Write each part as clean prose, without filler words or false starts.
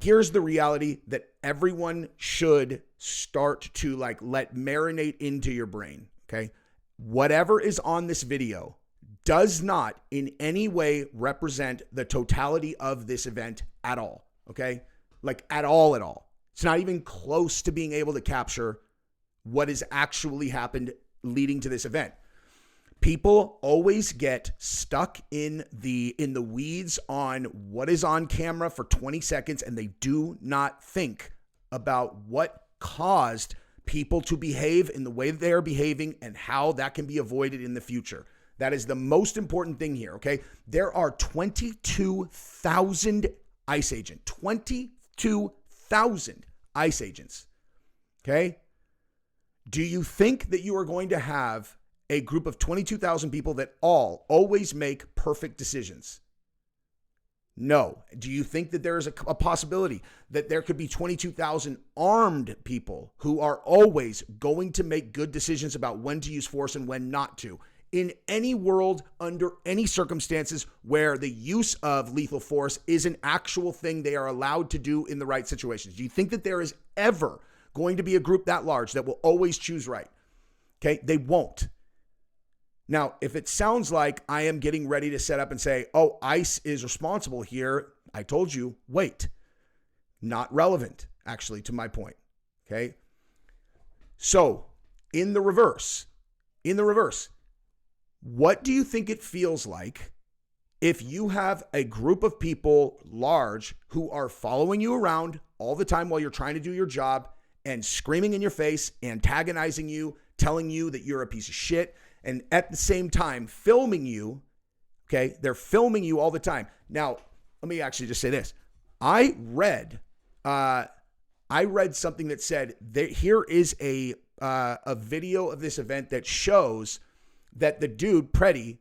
here's the reality that everyone should start to like let marinate into your brain, okay? Whatever is on this video does not in any way represent the totality of this event at all, okay? Like at all. It's not even close to being able to capture what has actually happened leading to this event. People always get stuck in the weeds on what is on camera for 20 seconds, and they do not think about what caused people to behave in the way that they are behaving and how that can be avoided in the future. That is the most important thing here, okay? There are 22,000 ICE agents. 22,000 ICE agents, okay? Do you think that you are going to have a group of 22,000 people that all always make perfect decisions? No. Do you think that there is a possibility that there could be 22,000 armed people who are always going to make good decisions about when to use force and when not to? In any world, under any circumstances where the use of lethal force is an actual thing they are allowed to do in the right situations. Do you think that there is ever going to be a group that large that will always choose right? Okay, they won't. Now, if it sounds like I am getting ready to set up and say, oh, ICE is responsible here, I told you, wait. Not relevant, actually, to my point, okay? So, in the reverse, what do you think it feels like if you have a group of people large who are following you around all the time while you're trying to do your job and screaming in your face, antagonizing you, telling you that you're a piece of shit, and at the same time filming you, okay? They're filming you all the time. Now, let me actually just say this. I read something that said that here is a video of this event that shows that the dude, Preddy,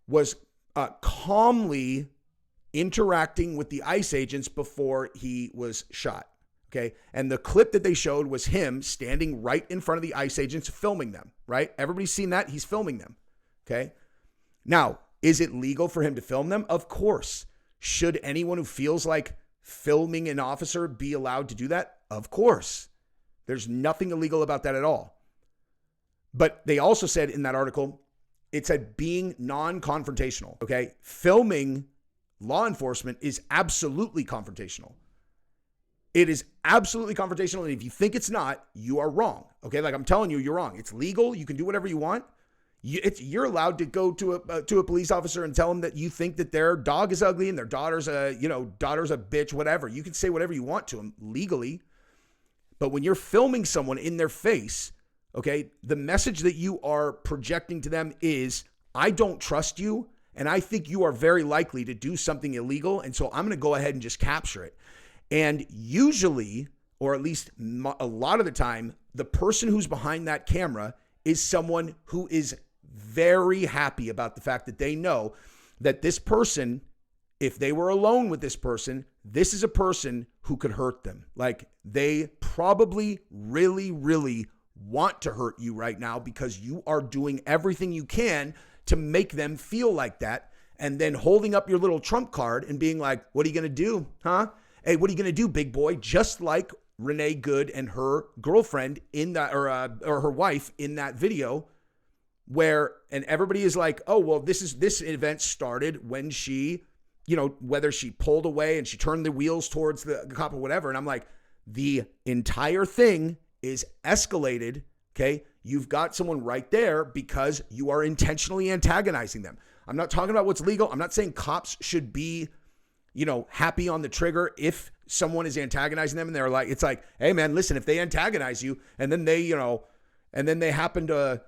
was calmly interacting with the ICE agents before he was shot, okay? And the clip that they showed was him standing right in front of the ICE agents filming them, right? Everybody's seen that. He's filming them, okay? Now, is it legal for him to film them? Of course. Should anyone who feels like filming an officer be allowed to do that? Of course. There's nothing illegal about that at all. But they also said in that article, it said being non-confrontational, okay? Filming law enforcement is absolutely confrontational. It is absolutely confrontational, and if you think it's not, you are wrong, okay? Like I'm telling you, you're wrong. It's legal. You can do whatever you want. You're allowed to go to a police officer and tell them that you think that their dog is ugly and their daughter's a bitch, whatever. You can say whatever you want to them legally, but when you're filming someone in their face, okay, the message that you are projecting to them is, I don't trust you, and I think you are very likely to do something illegal, and so I'm going to go ahead and just capture it. And usually, or at least a lot of the time, the person who's behind that camera is someone who is very happy about the fact that they know that this person, if they were alone with this person, this is a person who could hurt them. Like they probably really, really want to hurt you right now because you are doing everything you can to make them feel like that, and then holding up your little trump card and being like, what are you going to do? Huh? Hey, what are you going to do, big boy? Just like Renee Good and her girlfriend in that, or her wife in that video, where, and everybody is like, oh, well, this event started when she, whether she pulled away and she turned the wheels towards the cop or whatever. And I'm like, the entire thing is escalated, okay? You've got someone right there because you are intentionally antagonizing them. I'm not talking about what's legal. I'm not saying cops should be, happy on the trigger if someone is antagonizing them and they're like, it's like, hey man, listen, if they antagonize you and then they, happen to,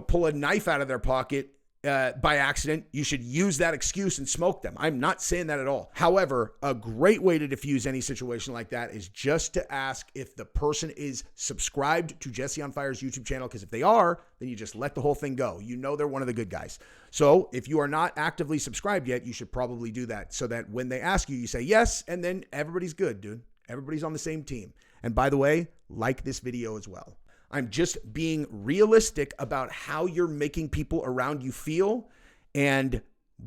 pull a knife out of their pocket by accident, you should use that excuse and smoke them. I'm not saying that at all. However, a great way to diffuse any situation like that is just to ask if the person is subscribed to Jesse on Fire's YouTube channel, because if they are, then you just let the whole thing go. They're one of the good guys. So if you are not actively subscribed yet, you should probably do that so that when they ask you, you say yes, and then everybody's good, dude. Everybody's on the same team. And by the way, like this video as well. I'm just being realistic about how you're making people around you feel. And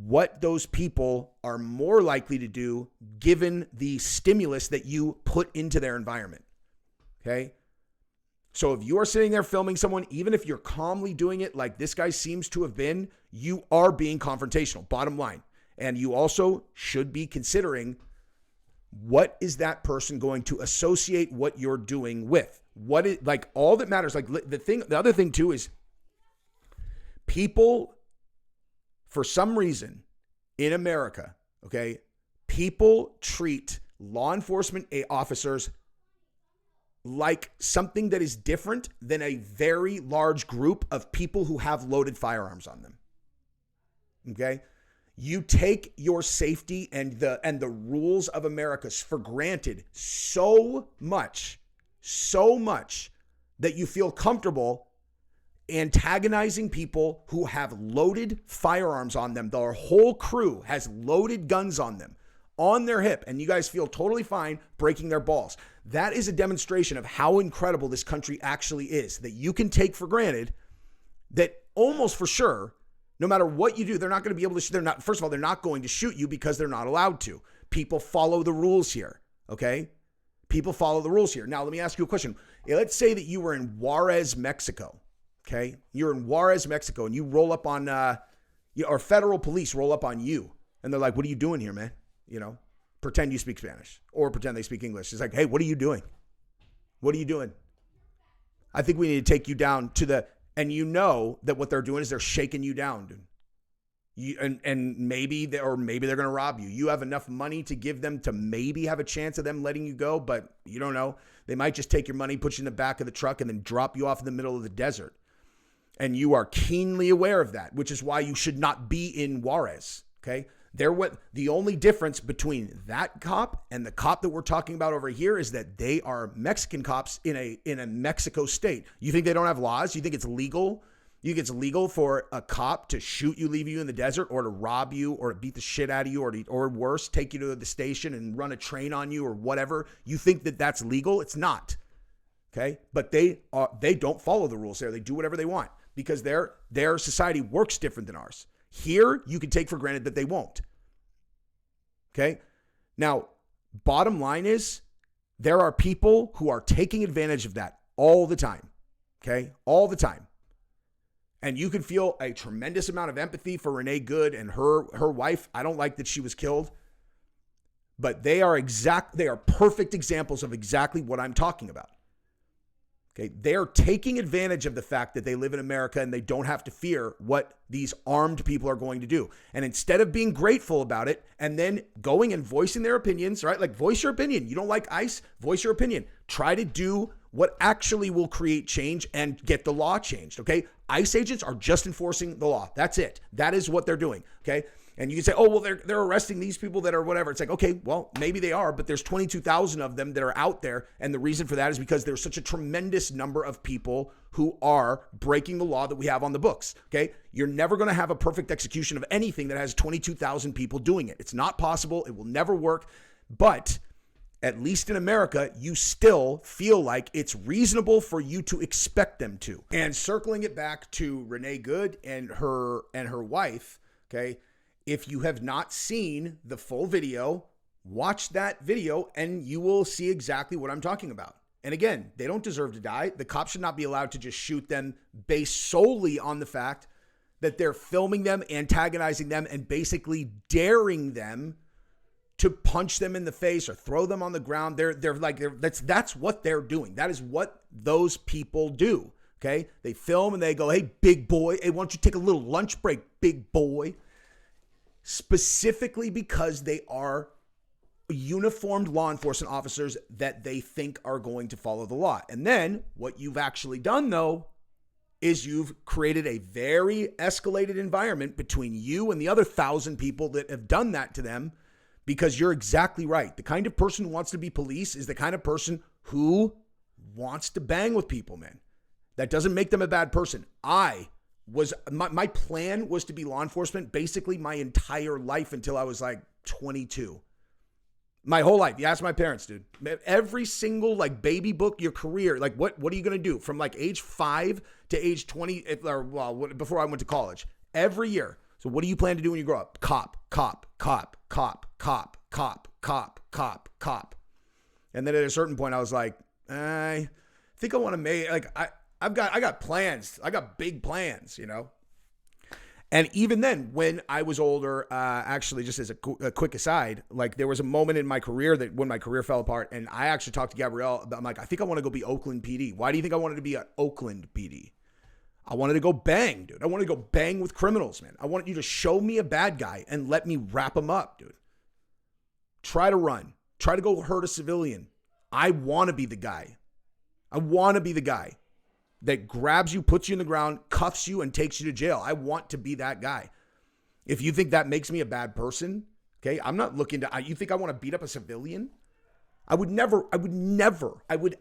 what those people are more likely to do given the stimulus that you put into their environment. Okay? So if you are sitting there filming someone, even if you're calmly doing it like this guy seems to have been, you are being confrontational, bottom line. And you also should be considering, what is that person going to associate what you're doing with? What is, like, all that matters, like the other thing too is people, for some reason in America, okay, people treat law enforcement officers like something that is different than a very large group of people who have loaded firearms on them. Okay? You take your safety and the rules of America for granted so much that you feel comfortable antagonizing people who have loaded firearms on them. Their whole crew has loaded guns on them, on their hip, and you guys feel totally fine breaking their balls. That is a demonstration of how incredible this country actually is, that you can take for granted that almost for sure, no matter what you do, they're not going to be able to, first of all, they're not going to shoot you because they're not allowed to. People follow the rules here, okay? People follow the rules here. Now, let me ask you a question. Let's say that you were in Juarez, Mexico, okay? You're in Juarez, Mexico, and you roll up on, or federal police roll up on you, and they're like, what are you doing here, man? You know, pretend you speak Spanish or pretend they speak English. It's like, hey, what are you doing? What are you doing? I think we need to take you down to the, and you know that what they're doing is they're shaking you down, dude. And maybe they're going to rob you. You have enough money to give them to maybe have a chance of them letting you go, but you don't know. They might just take your money, put you in the back of the truck, and then drop you off in the middle of the desert. And you are keenly aware of that, which is why you should not be in Juarez, okay? The only difference between that cop and the cop that we're talking about over here is that they are Mexican cops in a Mexico state. You think they don't have laws? You think it's legal? You think it's legal for a cop to shoot you, leave you in the desert, or to rob you, or to beat the shit out of you, or worse, take you to the station and run a train on you, or whatever? You think that that's legal? It's not. Okay, but they don't follow the rules there. They do whatever they want because their society works different than ours. Here, you can take for granted that they won't. Okay? Now, bottom line is, there are people who are taking advantage of that all the time. Okay? All the time. And you can feel a tremendous amount of empathy for Renee Good and her wife. I don't like that she was killed. But they are perfect examples of exactly what I'm talking about. Okay, they're taking advantage of the fact that they live in America and they don't have to fear what these armed people are going to do. And instead of being grateful about it and then going and voicing their opinions, right? Like, voice your opinion. You don't like ICE? Voice your opinion. Try to do what actually will create change and get the law changed, okay? ICE agents are just enforcing the law. That's it. That is what they're doing, okay? And you can say, oh, well, they're arresting these people that are whatever. It's like, okay, well, maybe they are, but there's 22,000 of them that are out there. And the reason for that is because there's such a tremendous number of people who are breaking the law that we have on the books, okay? You're never going to have a perfect execution of anything that has 22,000 people doing it. It's not possible. It will never work. But at least in America, you still feel like it's reasonable for you to expect them to. And circling it back to Renee Good and her wife, okay? If you have not seen the full video, watch that video and you will see exactly what I'm talking about. And again, they don't deserve to die. The cops should not be allowed to just shoot them based solely on the fact that they're filming them, antagonizing them, and basically daring them to punch them in the face or throw them on the ground. That's what they're doing. That is what those people do. Okay? They film and they go, hey, big boy, hey, why don't you take a little lunch break, big boy? Specifically because they are uniformed law enforcement officers that they think are going to follow the law. And then what you've actually done, though, is you've created a very escalated environment between you and the other 1,000 people that have done that to them, because you're exactly right. The kind of person who wants to be police is the kind of person who wants to bang with people, man. That doesn't make them a bad person. My plan was to be law enforcement basically my entire life until I was like 22. My whole life. You ask my parents, dude. Every single baby book, your career, what are you going to do from age 5 to age 20, before I went to college? Every year. So what do you plan to do when you grow up? Cop, cop, cop, cop, cop, cop, cop, cop, cop. And then at a certain point, I was like, I think I want to make, like, I got plans. I got big plans, you know? And even then, when I was older, actually, just as a quick aside, like there was a moment in my career that when my career fell apart, and I actually talked to Gabrielle about, I'm like, I think I want to go be Oakland PD. Why do you think I wanted to be at Oakland PD? I wanted to go bang, dude. I wanted to go bang with criminals, man. I wanted you to show me a bad guy and let me wrap him up, dude. Try to run. Try to go hurt a civilian. I want to be the guy. I want to be the guy that grabs you, puts you in the ground, cuffs you, and takes you to jail. I want to be that guy. If you think that makes me a bad person, okay, I'm not looking to, you think I want to beat up a civilian? I would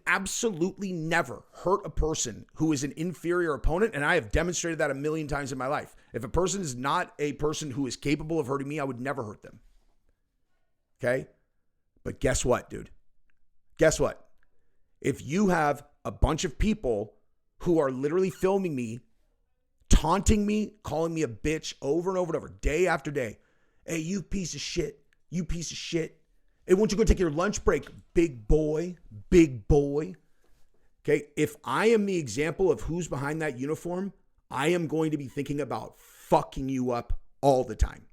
absolutely never hurt a person who is an inferior opponent, and I have demonstrated that a million times in my life. If a person is not a person who is capable of hurting me, I would never hurt them. Okay? But guess what, dude? Guess what? If you have a bunch of people who are literally filming me, taunting me, calling me a bitch over and over and over, day after day. Hey, you piece of shit. You piece of shit. Hey, won't you go take your lunch break, big boy, big boy? Okay, if I am the example of who's behind that uniform, I am going to be thinking about fucking you up all the time.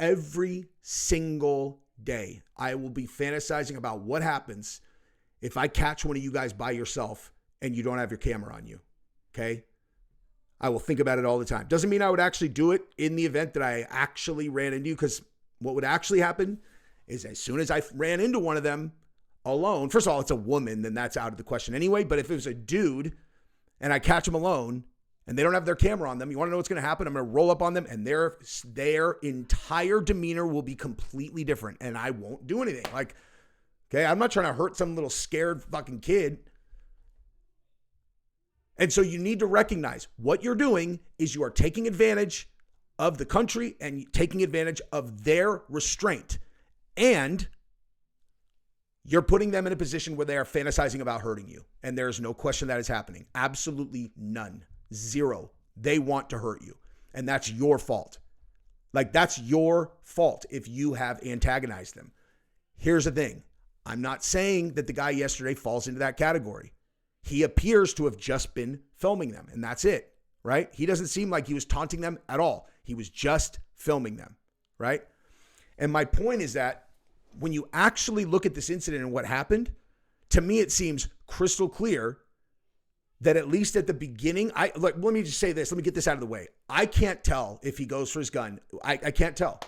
Every single day, I will be fantasizing about what happens if I catch one of you guys by yourself and you don't have your camera on you, okay? I will think about it all the time. Doesn't mean I would actually do it in the event that I actually ran into you, because what would actually happen is as soon as I ran into one of them alone, first of all, it's a woman, then that's out of the question anyway, but if it was a dude and I catch them alone and they don't have their camera on them, you want to know what's going to happen? I'm going to roll up on them and their entire demeanor will be completely different and I won't do anything. Like, okay, I'm not trying to hurt some little scared fucking kid. And so you need to recognize what you're doing is you are taking advantage of the country and taking advantage of their restraint. And you're putting them in a position where they are fantasizing about hurting you. And there's no question that is happening. Absolutely none. Zero. They want to hurt you. And that's your fault. Like, that's your fault if you have antagonized them. Here's the thing. I'm not saying that the guy yesterday falls into that category. He appears to have just been filming them, and that's it, right? He doesn't seem like he was taunting them at all. He was just filming them, right? And my point is that when you actually look at this incident and what happened, to me it seems crystal clear that at least at the beginning, let me just say this. Let me get this out of the way. I can't tell if he goes for his gun. I can't tell.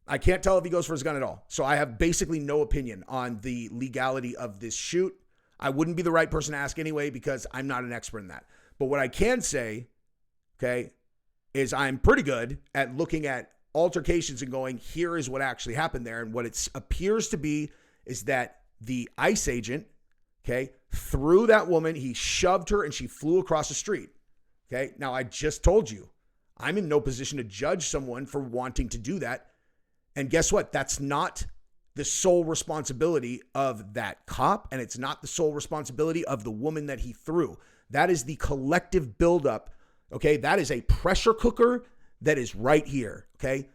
I can't tell if he goes for his gun at all. So I have basically no opinion on the legality of this shoot. I wouldn't be the right person to ask anyway because I'm not an expert in that. But what I can say, okay, is I'm pretty good at looking at altercations and going, here is what actually happened there. And what it appears to be is that the ICE agent, okay, threw that woman, he shoved her and she flew across the street. Okay, now I just told you, I'm in no position to judge someone for wanting to do that. And guess what? That's not the sole responsibility of that cop, and it's not the sole responsibility of the woman that he threw. That is the collective buildup, okay? That is a pressure cooker that is right here, okay?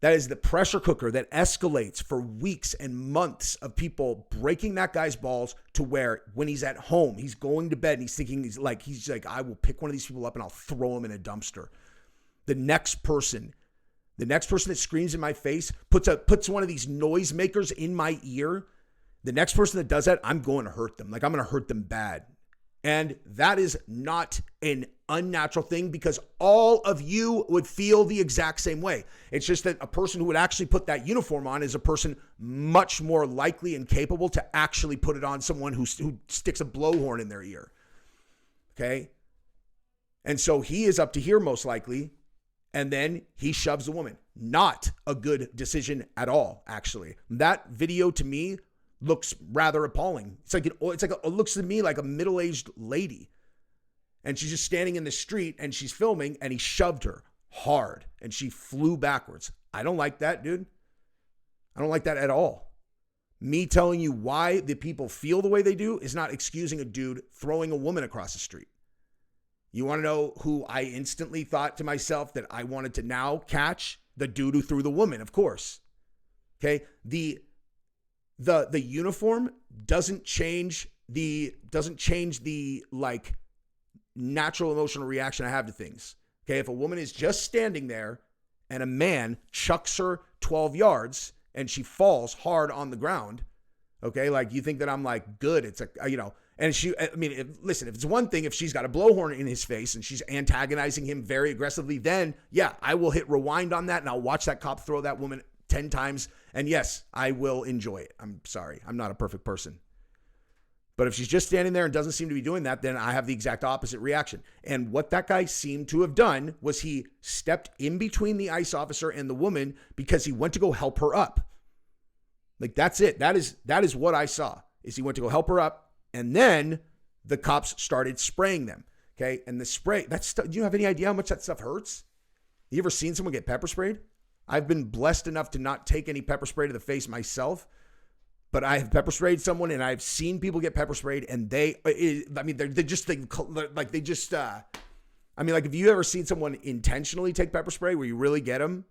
That is the pressure cooker that escalates for weeks and months of people breaking that guy's balls to where when he's at home, he's going to bed and he's thinking, he's like, I will pick one of these people up and I'll throw him in a dumpster. The next person that screams in my face, puts one of these noisemakers in my ear, the next person that does that, I'm going to hurt them. Like, I'm going to hurt them bad. And that is not an unnatural thing because all of you would feel the exact same way. It's just that a person who would actually put that uniform on is a person much more likely and capable to actually put it on someone who sticks a blowhorn in their ear. Okay? And so he is up to here most likely. And then he shoves the woman. Not a good decision at all, actually. That video to me looks rather appalling. It looks to me like a middle-aged lady. And she's just standing in the street and she's filming and he shoved her hard and she flew backwards. I don't like that, dude. I don't like that at all. Me telling you why the people feel the way they do is not excusing a dude throwing a woman across the street. You want to know who I instantly thought to myself that I wanted to now catch? The dude who threw the woman, of course. Okay? The uniform doesn't change the like natural emotional reaction I have to things. Okay? If a woman is just standing there and a man chucks her 12 yards and she falls hard on the ground, okay? Like, you think that I'm like, good. It's and listen, if it's one thing, if she's got a blowhorn in his face and she's antagonizing him very aggressively, then yeah, I will hit rewind on that and I'll watch that cop throw that woman 10 times. And yes, I will enjoy it. I'm sorry. I'm not a perfect person. But if she's just standing there and doesn't seem to be doing that, then I have the exact opposite reaction. And what that guy seemed to have done was he stepped in between the ICE officer and the woman because he went to go help her up. Like, that's it. That is what I saw, is he went to go help her up, and then the cops started spraying them. Okay. And the spray, do you have any idea how much that stuff hurts? You ever seen someone get pepper sprayed? I've been blessed enough to not take any pepper spray to the face myself, but I have pepper sprayed someone, and I've seen people get pepper sprayed, and if you ever seen someone intentionally take pepper spray where you really get them,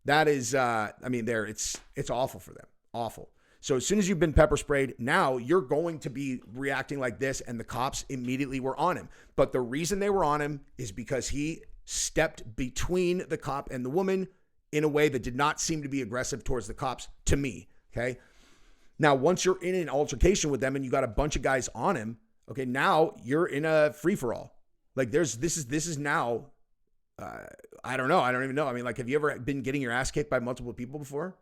that is, it's awful for them. Awful. So as soon as you've been pepper sprayed, now you're going to be reacting like this, and the cops immediately were on him. But the reason they were on him is because he stepped between the cop and the woman in a way that did not seem to be aggressive towards the cops to me. Okay. Now, once you're in an altercation with them and you got a bunch of guys on him, okay, now you're in a free-for-all. Like, this is now, I don't know. I don't even know. I mean, like, have you ever been getting your ass kicked by multiple people before?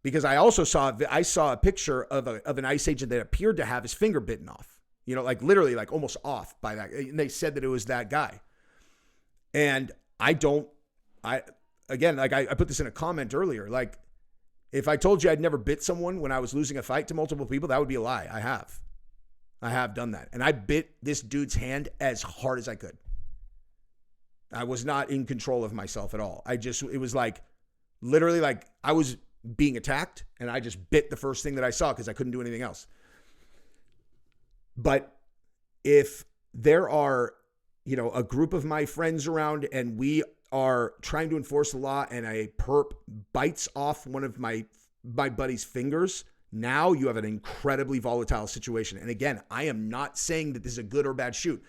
Because I also saw a picture of an ICE agent that appeared to have his finger bitten off, like literally like almost off by that. And they said that it was that guy. And I put this in a comment earlier, like, if I told you I'd never bit someone when I was losing a fight to multiple people, that would be a lie. I have done that. And I bit this dude's hand as hard as I could. I was not in control of myself at all. It was like, literally like I was being attacked and I just bit the first thing that I saw because I couldn't do anything else. But if there are, a group of my friends around and we are trying to enforce the law and a perp bites off one of my buddy's fingers, now you have an incredibly volatile situation. And again, I am not saying that this is a good or bad shoot,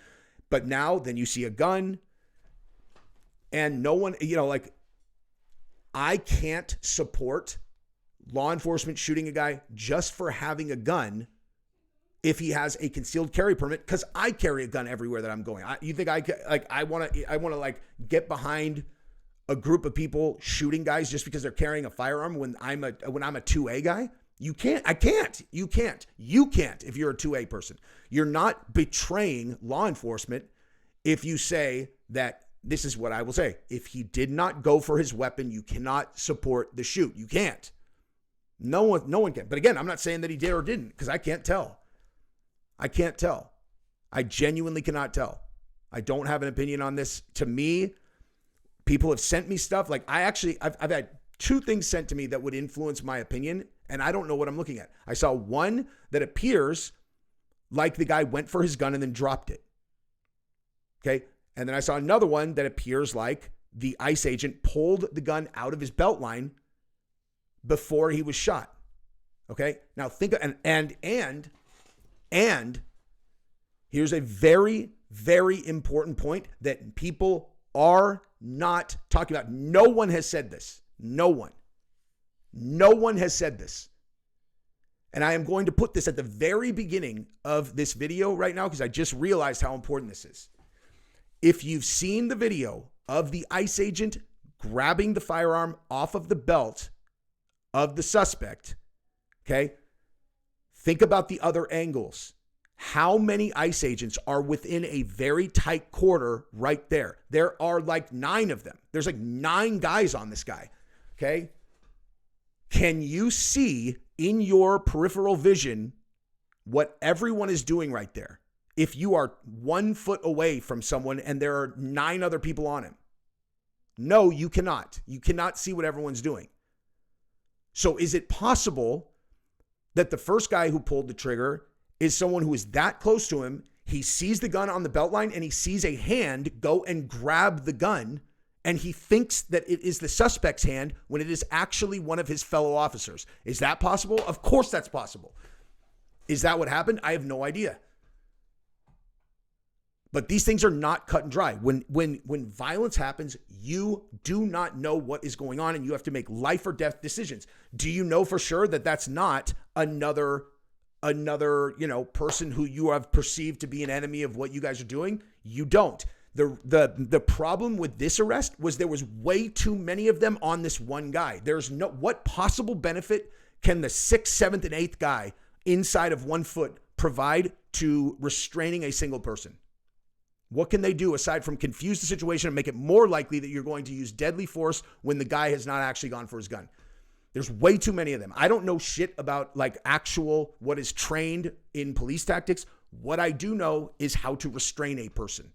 but now then you see a gun and no one, I can't support law enforcement shooting a guy just for having a gun if he has a concealed carry permit, because I carry a gun everywhere that I'm going. You think I want to get behind a group of people shooting guys just because they're carrying a firearm when I'm a 2A guy? You can't. I can't. You can't. You can't if you're a 2A person. You're not betraying law enforcement if you say that. This is what I will say. If he did not go for his weapon, you cannot support the shoot. You can't. No one can. But again, I'm not saying that he did or didn't, because I can't tell. I can't tell. I genuinely cannot tell. I don't have an opinion on this. To me, people have sent me stuff. Like, I've had two things sent to me that would influence my opinion, and I don't know what I'm looking at. I saw one that appears like the guy went for his gun and then dropped it. Okay. And then I saw another one that appears like the ICE agent pulled the gun out of his belt line before he was shot. Okay. Now think, and here's a very, very important point that people are not talking about. No one has said this. No one has said this. And I am going to put this at the very beginning of this video right now because I just realized how important this is. If you've seen the video of the ICE agent grabbing the firearm off of the belt of the suspect, okay, think about the other angles. How many ICE agents are within a very tight quarter right there? There are like 9 of them. There's like 9 guys on this guy, okay? Can you see in your peripheral vision what everyone is doing right there? If you are 1 foot away from someone and there are 9 other people on him. No, you cannot. You cannot see what everyone's doing. So is it possible that the first guy who pulled the trigger is someone who is that close to him? He sees the gun on the belt line and he sees a hand go and grab the gun, and he thinks that it is the suspect's hand when it is actually one of his fellow officers. Is that possible? Of course that's possible. Is that what happened? I have no idea. But these things are not cut and dry. When violence happens, you do not know what is going on, and you have to make life or death decisions. Do you know for sure that that's not another person who you have perceived to be an enemy of what you guys are doing? You don't. The problem with this arrest was there was way too many of them on this one guy. There's no, what possible benefit can the 6th, 7th, and 8th guy inside of 1 foot provide to restraining a single person? What can they do aside from confuse the situation and make it more likely that you're going to use deadly force when the guy has not actually gone for his gun? There's way too many of them. I don't know shit about like actual what is trained in police tactics. What I do know is how to restrain a person,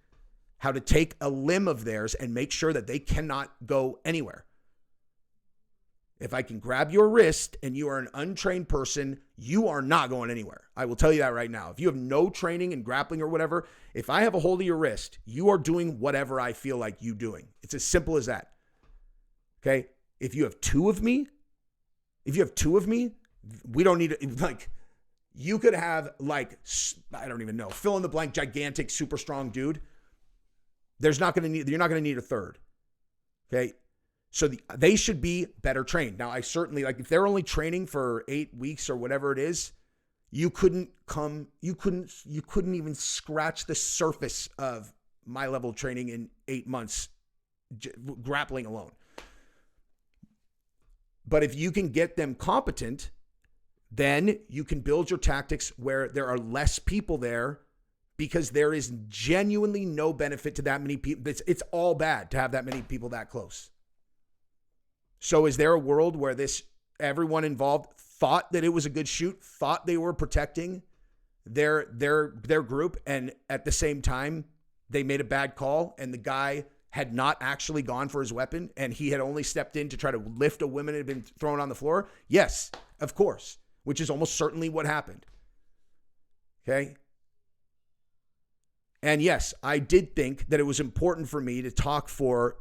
how to take a limb of theirs and make sure that they cannot go anywhere. If I can grab your wrist and you are an untrained person, you are not going anywhere. I will tell you that right now. If you have no training in grappling or whatever, if I have a hold of your wrist, you are doing whatever I feel like you doing. It's as simple as that. Okay? If you have two of me, we don't need to, like, you could have like, I don't even know, fill in the blank, gigantic, super strong dude. You're not going to need a third. Okay? So they should be better trained. Now, I certainly, like, if they're only training for 8 weeks or whatever it is, you couldn't even scratch the surface of my level of training in 8 months, grappling alone. But if you can get them competent, then you can build your tactics where there are less people there, because there is genuinely no benefit to that many people. It's all bad to have that many people that close. So is there a world where everyone involved thought that it was a good shoot, thought they were protecting their group, and at the same time they made a bad call and the guy had not actually gone for his weapon and he had only stepped in to try to lift a woman that had been thrown on the floor? Yes, of course, which is almost certainly what happened. Okay? And yes, I did think that it was important for me to talk for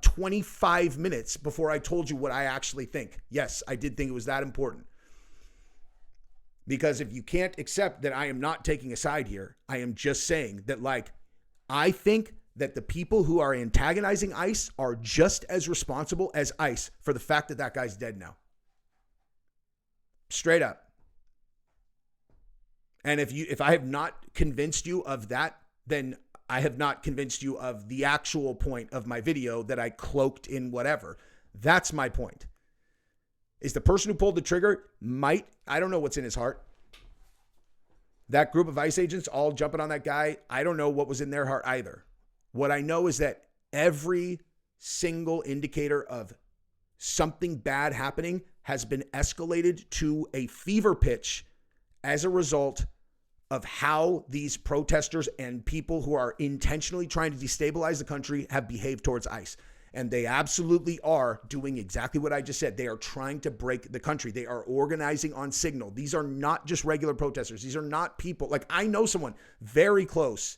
25 minutes before I told you what I actually think. Yes, I did think it was that important. Because if you can't accept that I am not taking a side here, I am just saying that, like, I think that the people who are antagonizing ICE are just as responsible as ICE for the fact that that guy's dead now. Straight up. And if I have not convinced you of that, then I have not convinced you of the actual point of my video that I cloaked in whatever. That's my point. Is the person who pulled the trigger I don't know what's in his heart. That group of ICE agents all jumping on that guy, I don't know what was in their heart either. What I know is that every single indicator of something bad happening has been escalated to a fever pitch as a result of how these protesters and people who are intentionally trying to destabilize the country have behaved towards ICE. And they absolutely are doing exactly what I just said. They are trying to break the country. They are organizing on signal. These are not just regular protesters. These are not people. Like, I know someone very close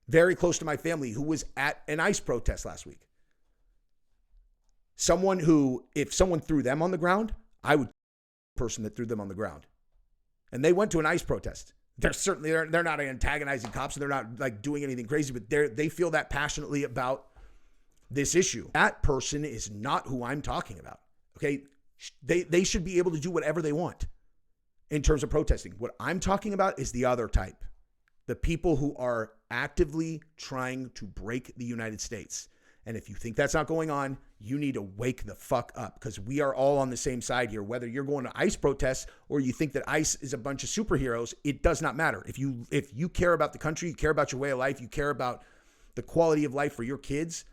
to my family who was at an ICE protest last week. Someone who, if someone threw them on the ground, I would be the person that threw them on the ground. And they went to an ICE protest. They're not antagonizing cops, and they're not like doing anything crazy, but they feel that passionately about this issue. That person is not who I'm talking about. Okay. They should be able to do whatever they want in terms of protesting. What I'm talking about is the other type, the people who are actively trying to break the United States. And if you think that's not going on, you need to wake the fuck up, because we are all on the same side here. Whether you're going to ICE protests or you think that ICE is a bunch of superheroes, it does not matter. If you care about the country, you care about your way of life, you care about the quality of life for your kids,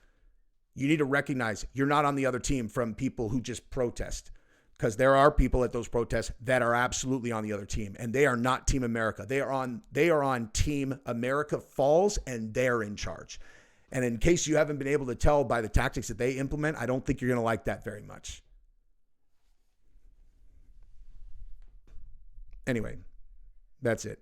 you need to recognize you're not on the other team from people who just protest. Because there are people at those protests that are absolutely on the other team, and they are not Team America. They are on Team America Falls, and they're in charge. And in case you haven't been able to tell by the tactics that they implement, I don't think you're going to like that very much. Anyway, that's it.